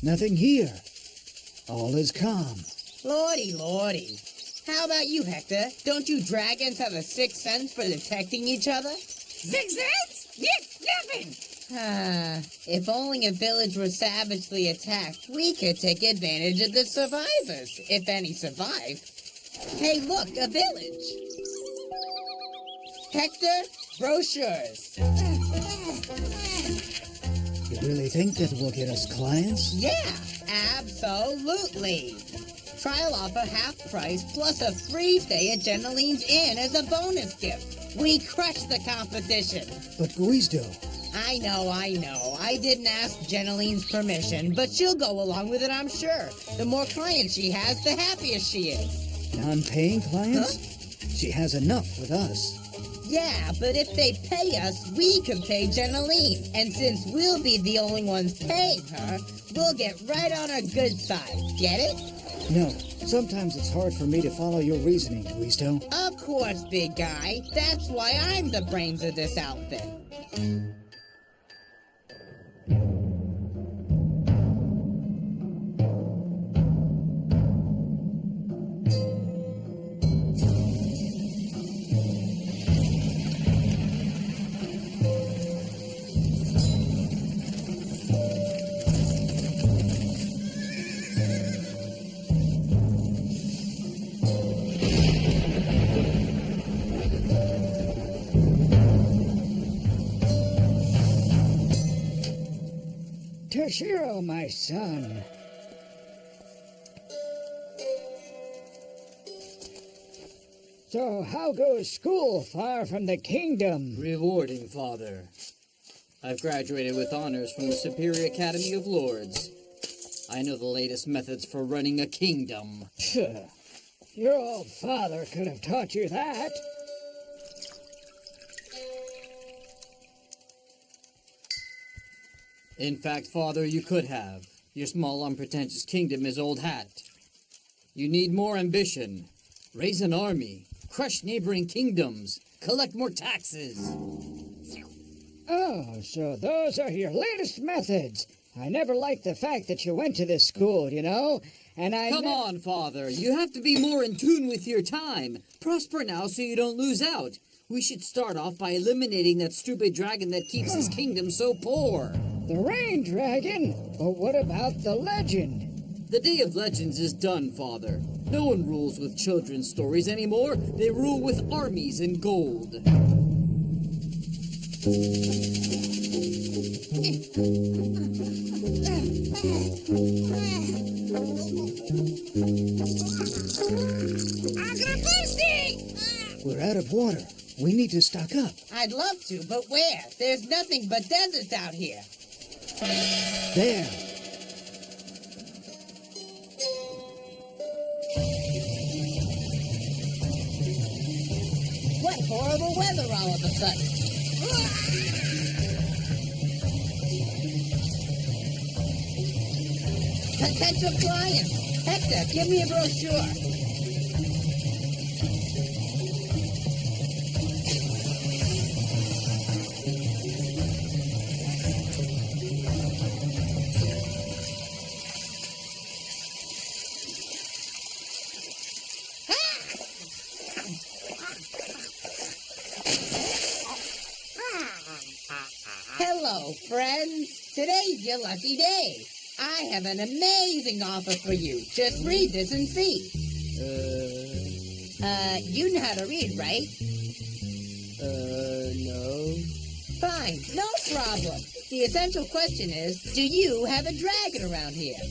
Nothing here. All is calm. Lordy, lordy. How about you, Hector? Don't you dragons have a sixth sense for detecting each other? Sixth sense? Yes, nothing. If only a village were savagely attacked, we could take advantage of the survivors, if any survive. Hey, look, a village. Hector, brochures. You really think that will get us clients? Yeah, absolutely. Trial offer half price plus a free stay at Geneline's Inn as a bonus gift. We crushed the competition. But Guizdo... I know. I didn't ask Geneline's permission, but she'll go along with it, I'm sure. The more clients she has, the happier she is. Non-paying clients? Huh? She has enough with us. Yeah, but if they pay us, we can pay Geneline. And since we'll be the only ones paying her, we'll get right on her good side. Get it? No, sometimes it's hard for me to follow your reasoning, Guizdo. Of course, big guy. That's why I'm the brains of this outfit. Toshiro, my son. So how goes school far from the kingdom? Rewarding, Father. I've graduated with honors from the Superior Academy of Lords. I know the latest methods for running a kingdom. Your old father could have taught you that. In fact, Father, you could have. Your small, unpretentious kingdom is old hat. You need more ambition. Raise an army. Crush neighboring kingdoms. Collect more taxes. Oh, so those are your latest methods. I never liked the fact that you went to this school, you know, and I... Come on, Father. You have to be more in tune with your time. Prosper now so you don't lose out. We should start off by eliminating that stupid dragon that keeps his kingdom so poor. The rain dragon? But what about the legend? The Day of Legends is done, Father. No one rules with children's stories anymore. They rule with armies and gold. We're out of water. We need to stock up. I'd love to, but where? There's nothing but deserts out here. There. What horrible weather all of a sudden. Potential clients. Hector, give me a brochure. Hello, friends. Today's your lucky day. I have an amazing offer for you. Just read this and see. You know how to read, right? No. Fine, no problem. The essential question is, do you have a dragon around here?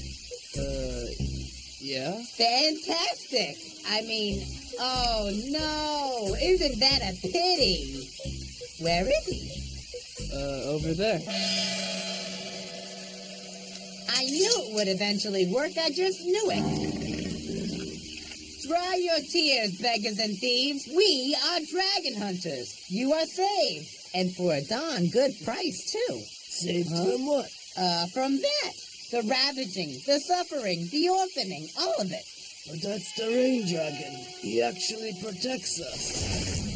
Yeah? Fantastic. I mean, oh no, isn't that a pity? Where is he? Over there. I knew it would eventually work, I just knew it. Dry your tears, beggars and thieves. We are dragon hunters. You are saved. And for a darn good price, too. Saved from what? From that. The ravaging, the suffering, the orphaning, all of it. But that's the rain dragon. He actually protects us.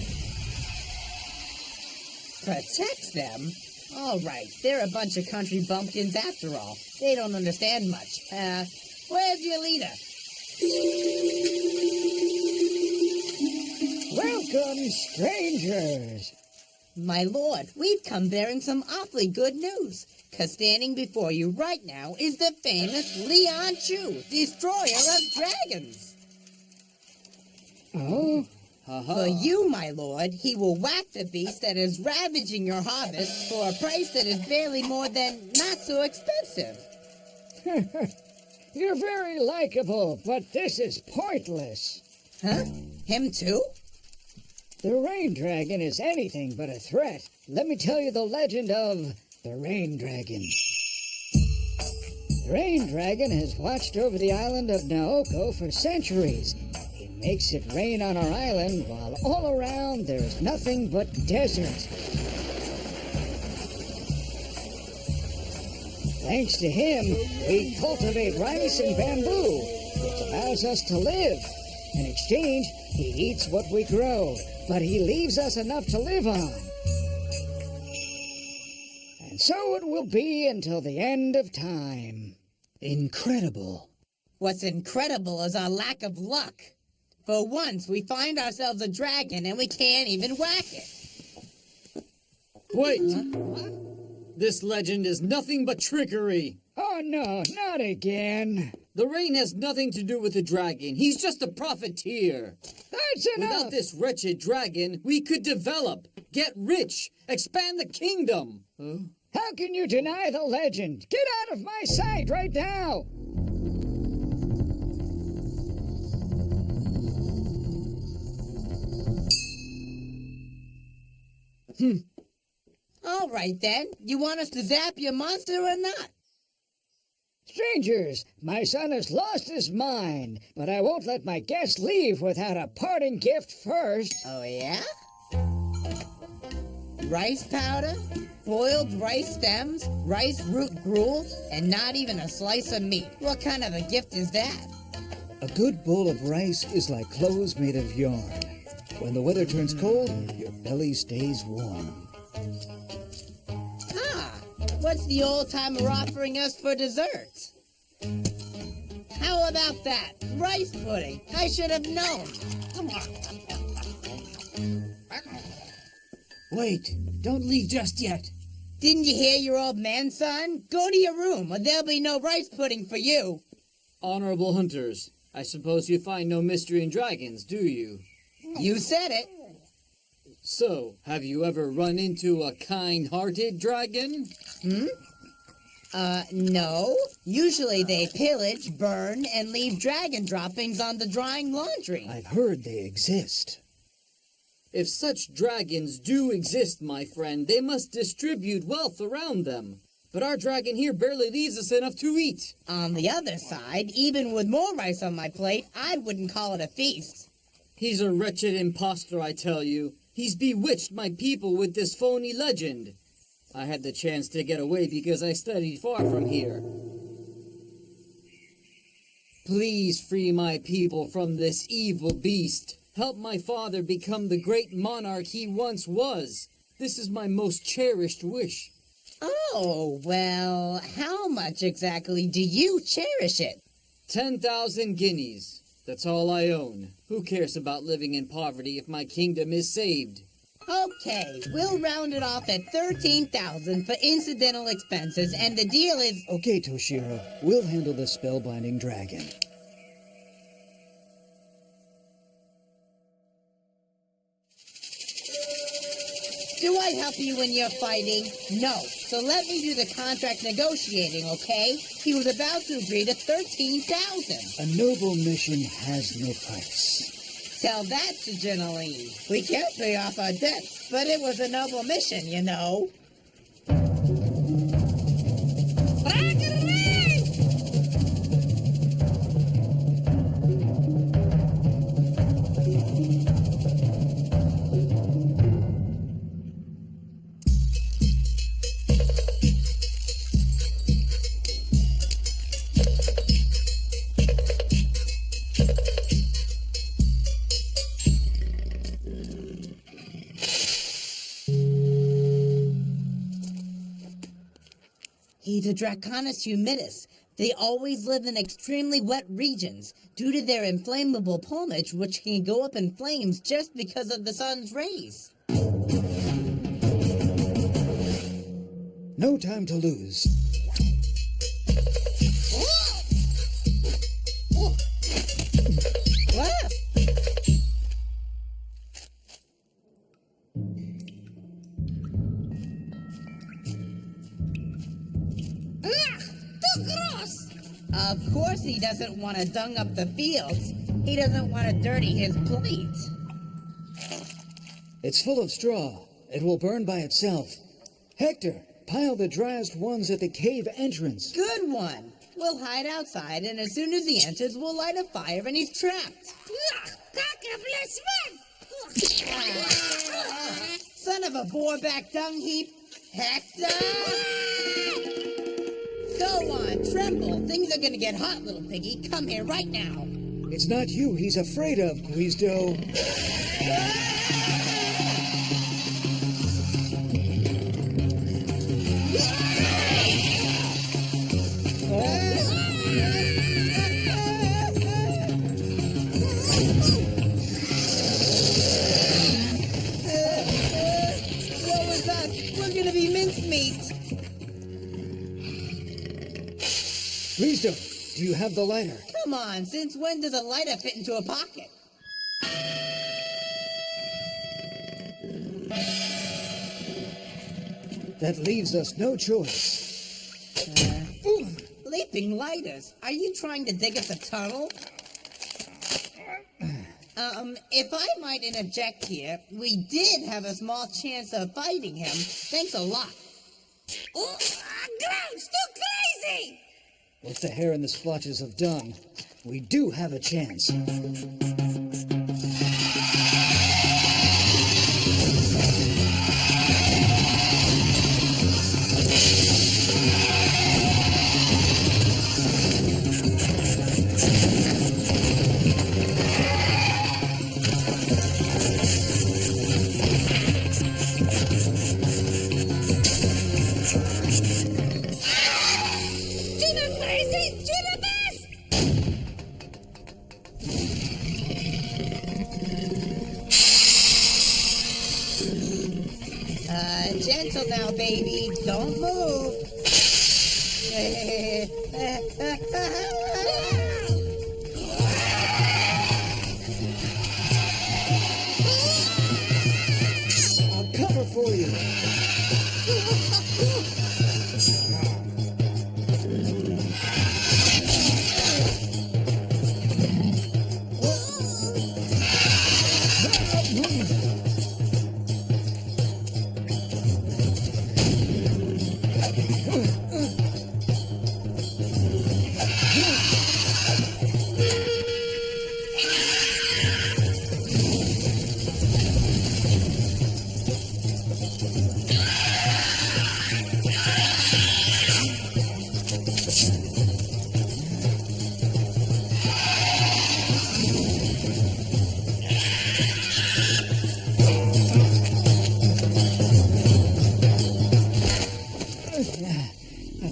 Protects them? All right, they're a bunch of country bumpkins after all. They don't understand much. Where's your leader? Welcome, strangers. My lord, we've come bearing some awfully good news. 'Cause standing before you right now is the famous Leon Chu, destroyer of dragons. Oh? For you, my lord, he will whack the beast that is ravaging your harvest for a price that is barely more than not so expensive. You're very likable, but this is pointless. Huh? Him too? The rain dragon is anything but a threat. Let me tell you the legend of the rain dragon. The rain dragon has watched over the island of Naoko for centuries. He makes it rain on our island while all around there is nothing but desert. Thanks to him, we cultivate rice and bamboo, which allows us to live. In exchange, he eats what we grow, but he leaves us enough to live on. And so it will be until the end of time. Incredible. What's incredible is our lack of luck. For once, we find ourselves a dragon and we can't even whack it. Wait! This legend is nothing but trickery. Oh no, not again. The rain has nothing to do with the dragon. He's just a profiteer. That's enough. Without this wretched dragon, we could develop, get rich, expand the kingdom. How can you deny the legend? Get out of my sight right now. All right then, you want us to zap your monster or not? Strangers, my son has lost his mind, but I won't let my guest leave without a parting gift first. Oh yeah? Rice powder, boiled rice stems, rice root gruel, and not even a slice of meat. What kind of a gift is that? A good bowl of rice is like clothes made of yarn. When the weather turns cold, your belly stays warm. Ah, what's the old-timer offering us for dessert? How about that? Rice pudding. I should have known. Wait, don't leave just yet. Didn't you hear your old man, son? Go to your room, or there'll be no rice pudding for you. Honorable hunters, I suppose you find no mystery in dragons, do you? You said it. So, have you ever run into a kind-hearted dragon? No. Usually they pillage, burn, and leave dragon droppings on the drying laundry. I've heard they exist. If such dragons do exist, my friend, they must distribute wealth around them. But our dragon here barely leaves us enough to eat. On the other side, even with more rice on my plate, I wouldn't call it a feast. He's a wretched impostor, I tell you. He's bewitched my people with this phony legend. I had the chance to get away because I studied far from here. Please free my people from this evil beast. Help my father become the great monarch he once was. This is my most cherished wish. Oh, well, how much exactly do you cherish it? 10,000 guineas. That's all I own. Who cares about living in poverty if my kingdom is saved? Okay, we'll round it off at 13,000 for incidental expenses, and the deal is... Okay, Toshiro, we'll handle the spellbinding dragon. Do I help you when you're fighting? No. So let me do the contract negotiating, okay? He was about to agree to 13,000. A noble mission has no price. Tell that to Janaline. We can't pay off our debts, but it was a noble mission, you know. He's a Draconis humidus. They always live in extremely wet regions due to their inflammable plumage, which can go up in flames just because of the sun's rays. No time to lose. What? Too gross! Of course he doesn't want to dung up the fields. He doesn't want to dirty his plate. It's full of straw. It will burn by itself. Hector, pile the driest ones at the cave entrance. Good one. We'll hide outside, and as soon as he enters, we'll light a fire and he's trapped. Son of a boar-back dung heap. Hector! Go on, tremble. Things are gonna get hot, little piggy. Come here right now. It's not you he's afraid of, Guizdo. Woe is us. We're gonna be mincemeat. Guizdo, do you have the lighter? Come on, since when does a lighter fit into a pocket? That leaves us no choice. Leaping lighters. Are you trying to dig us a tunnel? If I might interject here, we did have a small chance of fighting him. Thanks a lot. Oh, gross! Too crazy! With the hair and the splotches of dung, we do have a chance. Gentle now, baby. Don't move. I'll cover for you.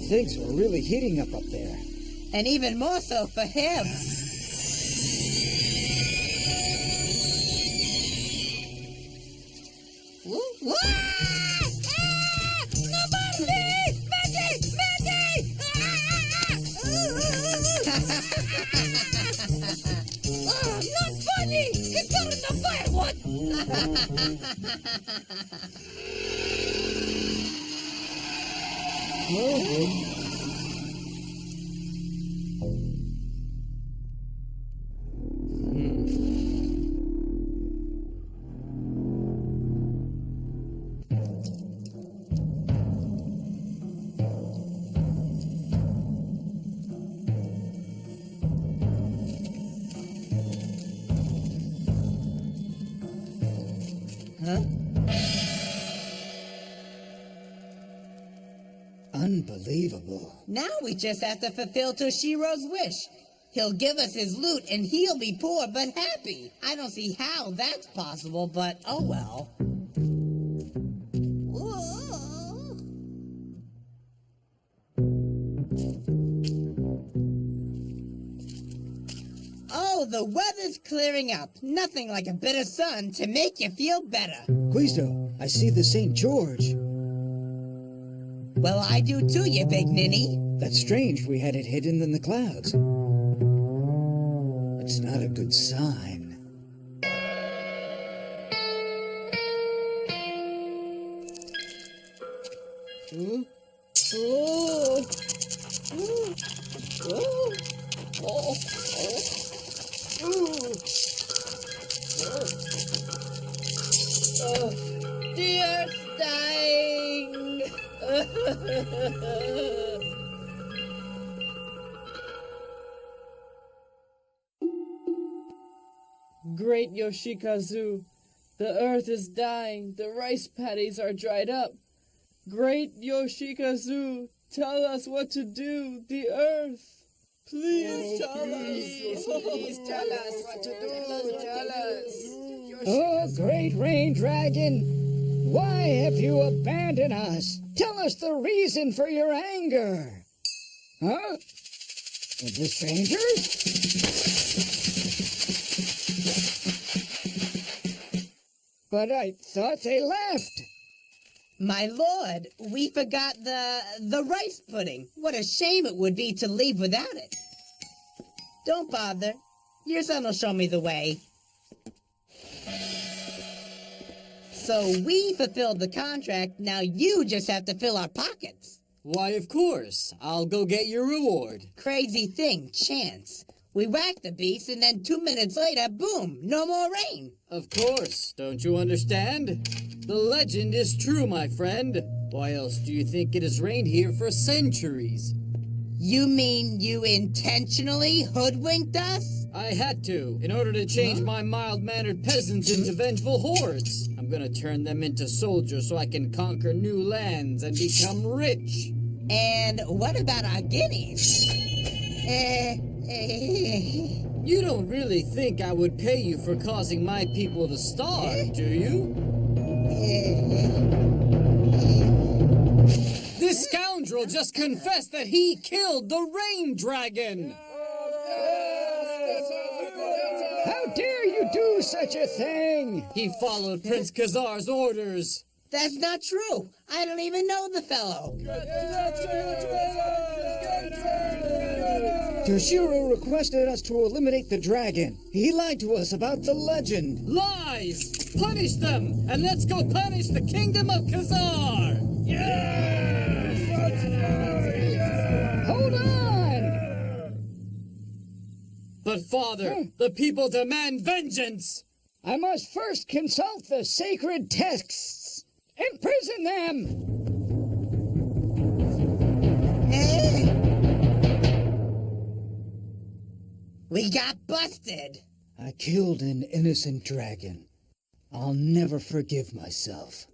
Things were really heating up there. And even more so for him. Not funny! Get down in the firewood! Huh? Unbelievable. Now we just have to fulfill Toshiro's wish. He'll give us his loot and he'll be poor but happy. I don't see how that's possible, but oh well. Whoa. the weather's clearing up. Nothing like a bit of sun to make you feel better. Quisto, I see the St. George. Well, I do too, you big ninny. That's strange. We had it hidden in the clouds. It's not a good sign. The Earth's dying. Great Yoshikazu, the earth is dying, the rice paddies are dried up. Great Yoshikazu, tell us what to do, the earth. Please tell us. Please tell us what to do. Tell us. Oh, great rain dragon, why have you abandoned us? Tell us the reason for your anger. Huh? The strangers? But I thought they left. My lord, we forgot the rice pudding. What a shame it would be to leave without it. Don't bother. Your son will show me the way. So we fulfilled the contract, now you just have to fill our pockets. Why, of course. I'll go get your reward. Crazy thing, chance. We whacked the beast and then 2 minutes later, boom, no more rain. Of course. Don't you understand? The legend is true, my friend. Why else do you think it has rained here for centuries? You mean you intentionally hoodwinked us? I had to, in order to change my mild-mannered peasants into vengeful hordes. I'm gonna turn them into soldiers so I can conquer new lands and become rich. And what about our guineas? You don't really think I would pay you for causing my people to starve, do you? This scoundrel just confessed that he killed the rain dragon! How dare you do such a thing? He followed Prince Khazar's orders. That's not true. I don't even know the fellow. Toshiro requested us to eliminate the dragon. He lied to us about the legend. Lies! Punish them! And let's go punish the kingdom of Khazar! Hold on! But father, the people demand vengeance! I must first consult the sacred texts. Imprison them! We got busted. I killed an innocent dragon. I'll never forgive myself.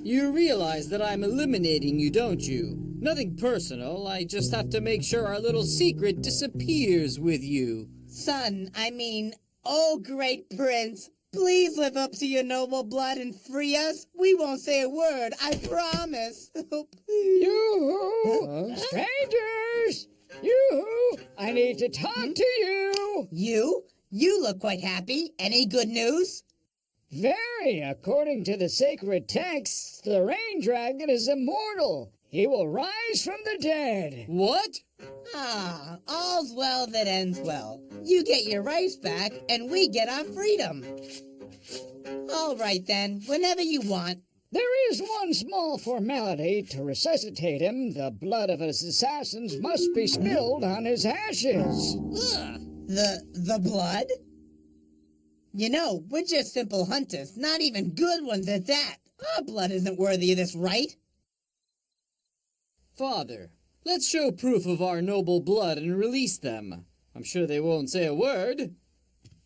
You realize that I'm eliminating you, don't you? Nothing personal, I just have to make sure our little secret disappears with you. Son, oh great prince, please live up to your noble blood and free us. We won't say a word, I promise. Oh, please. You strangers! You! I need to talk to you! You? You look quite happy. Any good news? Very. According to the sacred texts, the rain dragon is immortal. He will rise from the dead. What? Ah, all's well that ends well. You get your rice back, and we get our freedom. All right then, whenever you want. There is one small formality. To resuscitate him, the blood of his assassins must be spilled on his ashes. Ugh, the blood? You know, we're just simple hunters, not even good ones at that. Our blood isn't worthy of this rite. Father, let's show proof of our noble blood and release them. I'm sure they won't say a word.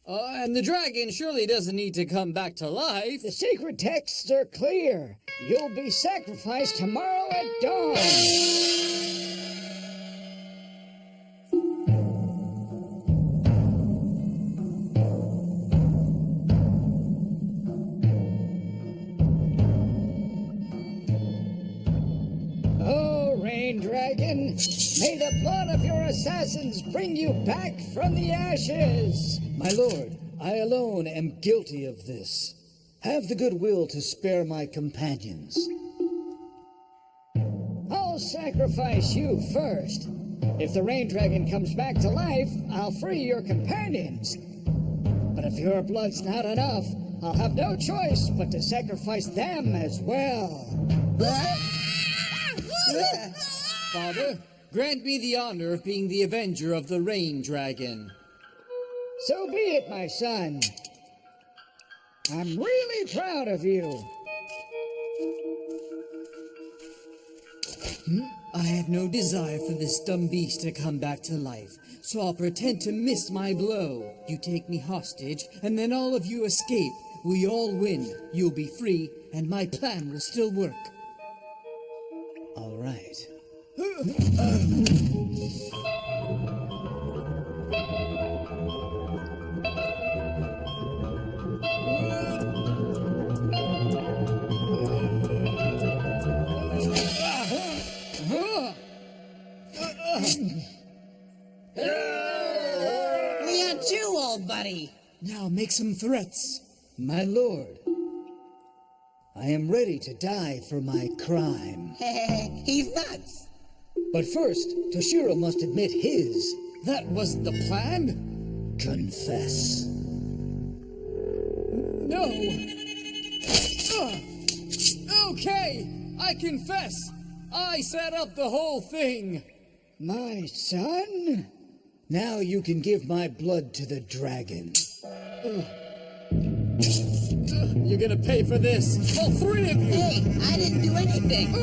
And the dragon surely doesn't need to come back to life. The sacred texts are clear. You'll be sacrificed tomorrow at dawn. Oh, rain dragon. dragon, may the blood of your assassins bring you back from the ashes. My lord, I alone am guilty of this. Have the goodwill to spare my companions. I'll sacrifice you first. If the rain dragon comes back to life, I'll free your companions. But if your blood's not enough, I'll have no choice but to sacrifice them as well. Father, grant me the honor of being the avenger of the rain dragon. So be it, my son. I'm really proud of you. I have no desire for this dumb beast to come back to life, so I'll pretend to miss my blow. You take me hostage, and then all of you escape. We all win. You'll be free, and my plan will still work. All right. We got you, old buddy. Now make some threats. My lord, I am ready to die for my crime. He's nuts. But first, Toshiro must admit his. That wasn't the plan? Confess. No! Okay, I confess. I set up the whole thing. My son? Now you can give my blood to the dragon. You're gonna pay for this, all three of you. Hey, I didn't do anything.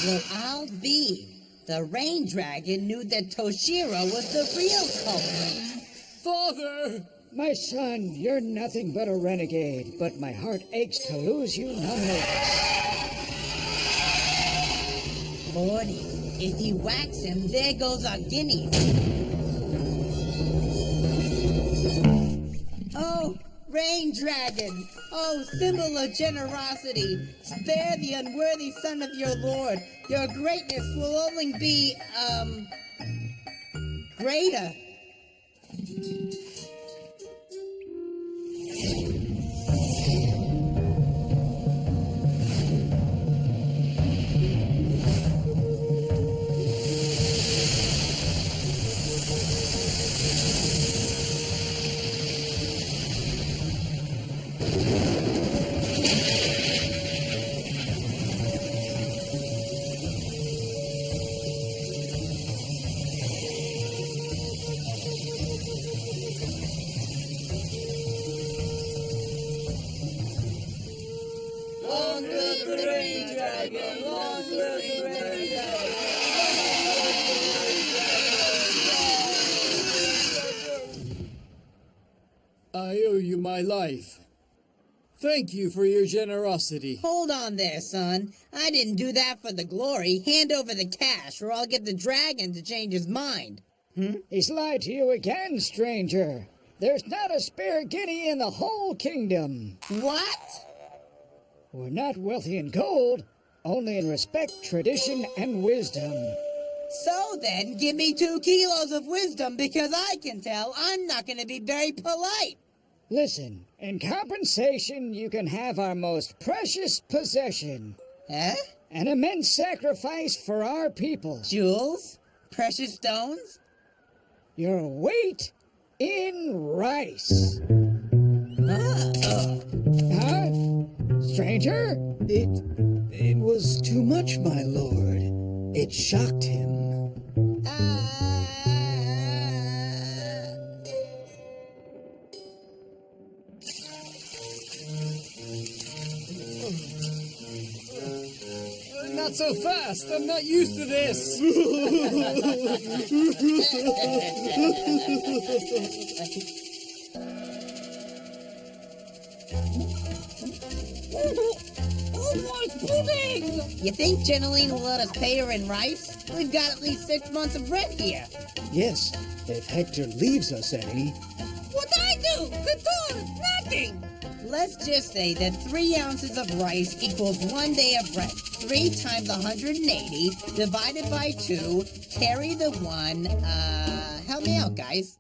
Well, I'll be. The rain dragon knew that Toshiro was the real culprit. Father! My son, you're nothing but a renegade, but my heart aches to lose you nonetheless. Lordy, if he whacks him, there goes our guinea. Oh, rain dragon! Oh, symbol of generosity! Spare the unworthy son of your lord. Your greatness will only be, greater. Long live the rain dragon! Long live the rain dragon! I owe you my life. Thank you for your generosity. Hold on there, son. I didn't do that for the glory. Hand over the cash, or I'll get the dragon to change his mind. He's lied to you again, stranger. There's not a spare guinea in the whole kingdom. What? We're not wealthy in gold, only in respect, tradition, and wisdom. So then, give me 2 kilos of wisdom, because I can tell I'm not going to be very polite. Listen, in compensation, you can have our most precious possession. Huh? An immense sacrifice for our people. Jewels? Precious stones? Your weight in rice. Huh? Stranger? It was too much, my lord. It shocked him. so fast. I'm not used to this. You think Jenneline will let us pay her in rice? We've got at least 6 months of rent here. Yes, if Hector leaves us any. What I do? Couture, nothing. Let's just say that 3 ounces of rice equals 1 day of rent. 3 times 180 divided by 2, carry the 1. Help me out, guys.